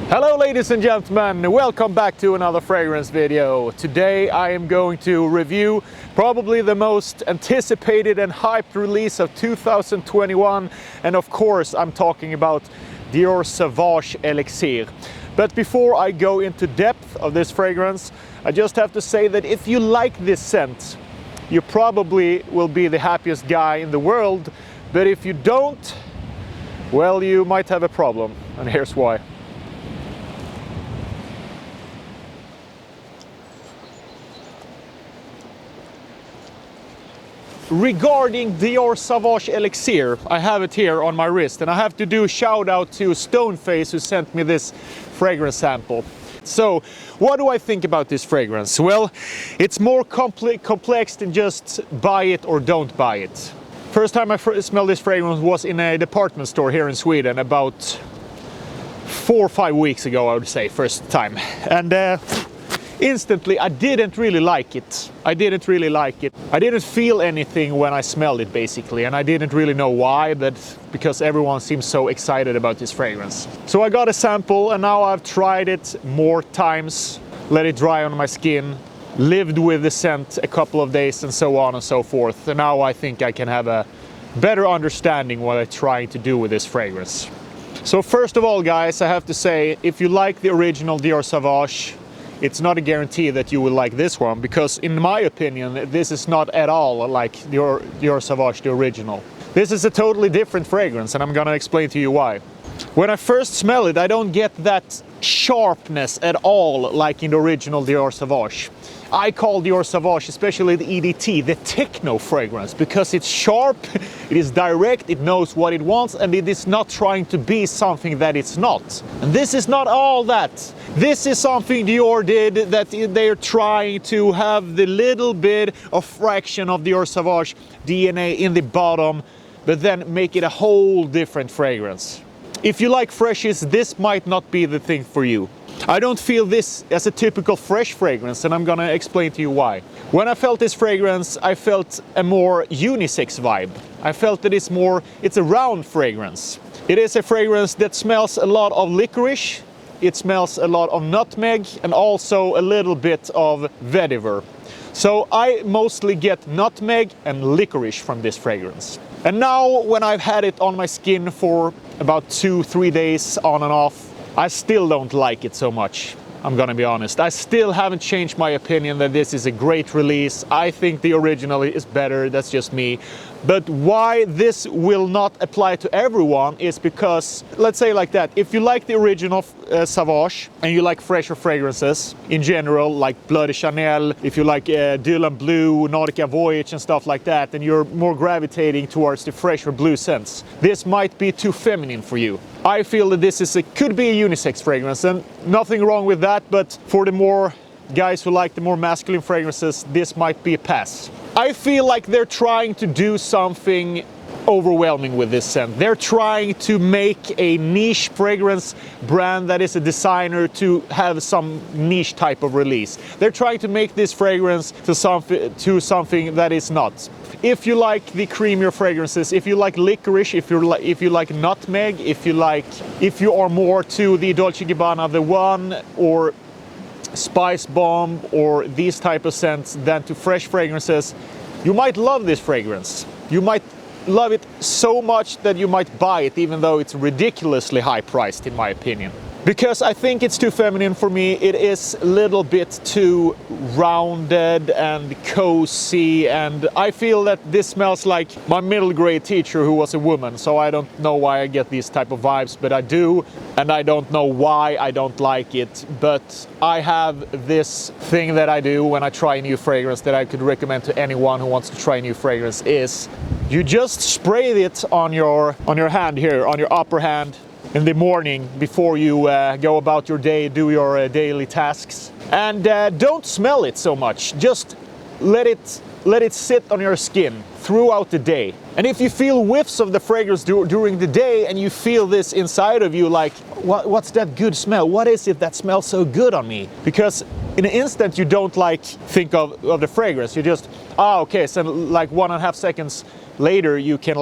Hello ladies and gentlemen, welcome back to another fragrance video. Today I am going to review probably the most anticipated and hyped release of 2021, and of course I'm talking about Dior Sauvage Elixir. But before I go into depth of this fragrance, I just have to say that if you like this scent, you probably will be the happiest guy in the world, but if you don't, well, you might have a problem, and here's why. Regarding Dior Sauvage Elixir, I have it here on my wrist, and I have to do a shout out to Stoneface who sent me this fragrance sample. So, what do I think about this fragrance? Well, it's more complex than just buy it or don't buy it. First time I smelled this fragrance was in a department store here in Sweden about 4 or 5 weeks ago, I would say, first time. And instantly I didn't really like it. I didn't feel anything when I smelled it, basically, and I didn't really know why, but because everyone seems so excited about this fragrance. So I got a sample and now I've tried it more times, let it dry on my skin, lived with the scent a couple of days and so on and so forth. And now I think I can have a better understanding what I'm trying to do with this fragrance. So first of all, guys, I have to say, if you like the original Dior Sauvage, it's not a guarantee that you will like this one, because in my opinion, this is not at all like Dior Sauvage, the original. This is a totally different fragrance, and I'm gonna explain to you why. When I first smell it, I don't get that sharpness at all like in the original Dior Sauvage. I call Dior Sauvage, especially the EDT, the techno fragrance, because it's sharp, it is direct, it knows what it wants, and it is not trying to be something that it's not. And this is not all that. This is something Dior did, that they're trying to have the little bit of fraction of Dior Sauvage DNA in the bottom, but then make it a whole different fragrance. If you like freshes, this might not be the thing for you. I don't feel this as a typical fresh fragrance, and I'm gonna explain to you why. When I felt this fragrance, I felt a more unisex vibe. I felt that it's a round fragrance. It is a fragrance that smells a lot of licorice, it smells a lot of nutmeg, and also a little bit of vetiver. So I mostly get nutmeg and licorice from this fragrance. And now when I've had it on my skin for about 2-3 days on and off, I still don't like it so much, I'm gonna be honest. I still haven't changed my opinion that this is a great release. I think the original is better, that's just me. But why this will not apply to everyone is because, let's say like that, if you like the original Sauvage and you like fresher fragrances in general, like Bleu de Chanel, if you like Dylan Blue, Nautica Voyage and stuff like that, and you're more gravitating towards the fresher blue scents, this might be too feminine for you. I feel that this could be a unisex fragrance, and nothing wrong with that, but for the more guys who like the more masculine fragrances, this might be a pass. I feel like they're trying to do something overwhelming with this scent. They're trying to make a niche fragrance brand that is a designer to have some niche type of release. They're trying to make this fragrance to something that is not. If you like the creamier fragrances, if you like licorice, if you like nutmeg, if you are more to the Dolce & Gabbana The One or Spice Bomb or these type of scents than to fresh fragrances, you might love this fragrance. You might love it so much that you might buy it, even though it's ridiculously high priced, in my opinion. Because I think it's too feminine for me. It is a little bit too rounded and cozy, and I feel that this smells like my middle grade teacher who was a woman. So I don't know why I get these type of vibes, but I do, and I don't know why I don't like it. But I have this thing that I do when I try a new fragrance that I could recommend to anyone who wants to try a new fragrance is you just spray it on your hand here, on your upper hand, in the morning before you go about your day, do your daily tasks. And don't smell it so much, just let it sit on your skin throughout the day. And if you feel whiffs of the fragrance during the day and you feel this inside of you, like, what's that good smell? What is it that smells so good on me? Because in an instant you don't think of the fragrance, you just, okay, so like 1.5 seconds later you can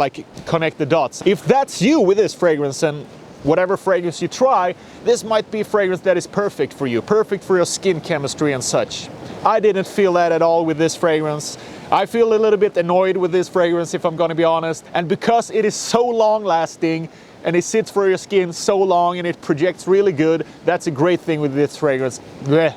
connect the dots. If that's you with this fragrance, and whatever fragrance you try, this might be a fragrance that is perfect for you, perfect for your skin chemistry and such. I didn't feel that at all with this fragrance. I feel a little bit annoyed with this fragrance, if I'm gonna be honest. And because it is so long lasting, and it sits for your skin so long and it projects really good, that's a great thing with this fragrance.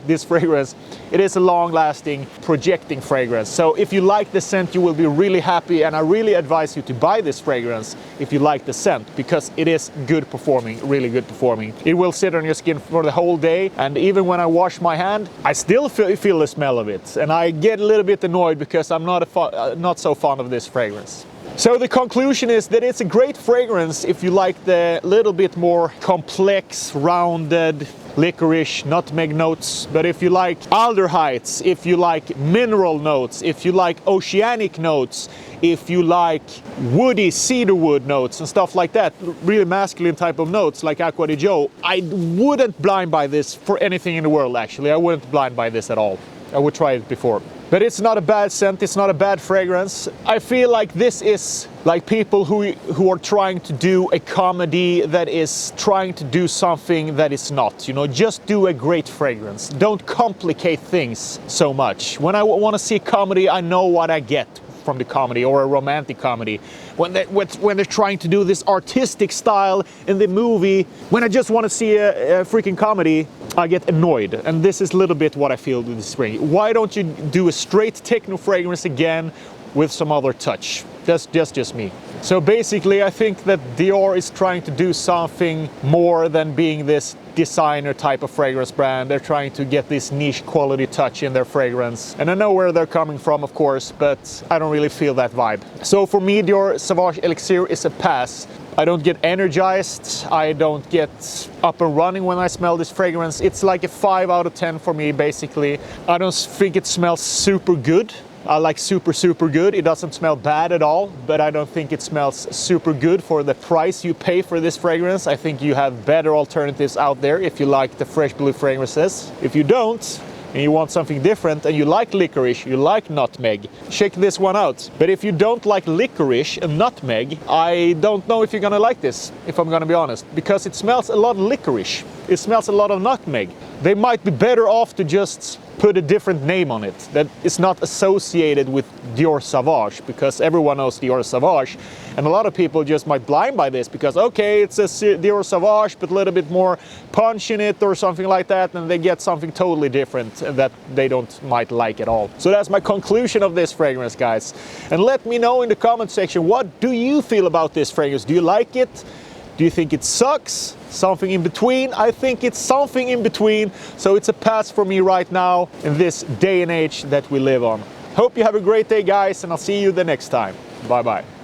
This fragrance, it is a long-lasting projecting fragrance. So if you like the scent, you will be really happy, and I really advise you to buy this fragrance if you like the scent, because it is good performing, really good performing. It will sit on your skin for the whole day, and even when I wash my hand, I still feel the smell of it, and I get a little bit annoyed because I'm not so fond of this fragrance. So the conclusion is that it's a great fragrance if you like the little bit more complex, rounded, licorice, nutmeg notes. But if you like aldehydes, if you like mineral notes, if you like oceanic notes, if you like woody cedarwood notes and stuff like that, really masculine type of notes like Acqua di Gio, I wouldn't blind buy this for anything in the world, actually. I wouldn't blind buy this at all. I would try it before. But it's not a bad scent, it's not a bad fragrance. I feel like this is like people who are trying to do a comedy that is trying to do something that is not. You know, just do a great fragrance. Don't complicate things so much. When I want to see a comedy, I know what I get from the comedy, or a romantic comedy. When they're trying to do this artistic style in the movie, when I just want to see a freaking comedy, I get annoyed. And this is a little bit what I feel with this spring. Why don't you do a straight techno fragrance again with some other touch? That's just me. So basically, I think that Dior is trying to do something more than being this designer type of fragrance brand. They're trying to get this niche quality touch in their fragrance. And I know where they're coming from, of course, but I don't really feel that vibe. So for me, Dior Sauvage Elixir is a pass. I don't get energized, I don't get up and running when I smell this fragrance. It's like a 5 out of 10 for me, basically. I don't think it smells super good. I like super good. It doesn't smell bad at all, but I don't think it smells super good for the price you pay for this fragrance. I think you have better alternatives out there if you like the fresh blue fragrances. If you don't, and you want something different, and you like licorice, you like nutmeg, check this one out. But if you don't like licorice and nutmeg, I don't know if you're gonna like this, if I'm gonna be honest, because it smells a lot of licorice. It smells a lot of nutmeg. They might be better off to just put a different name on it that is not associated with Dior Sauvage, because everyone knows Dior Sauvage, and a lot of people just might blind by this because, okay, it's a Dior Sauvage but a little bit more punch in it or something like that, and they get something totally different that they might like at all. So that's my conclusion of this fragrance, guys. And let me know in the comment section, what do you feel about this fragrance? Do you like it? Do you think it sucks? Something in between? I think it's something in between, so it's a pass for me right now in this day and age that we live on. Hope you have a great day, guys, and I'll see you the next time. Bye bye.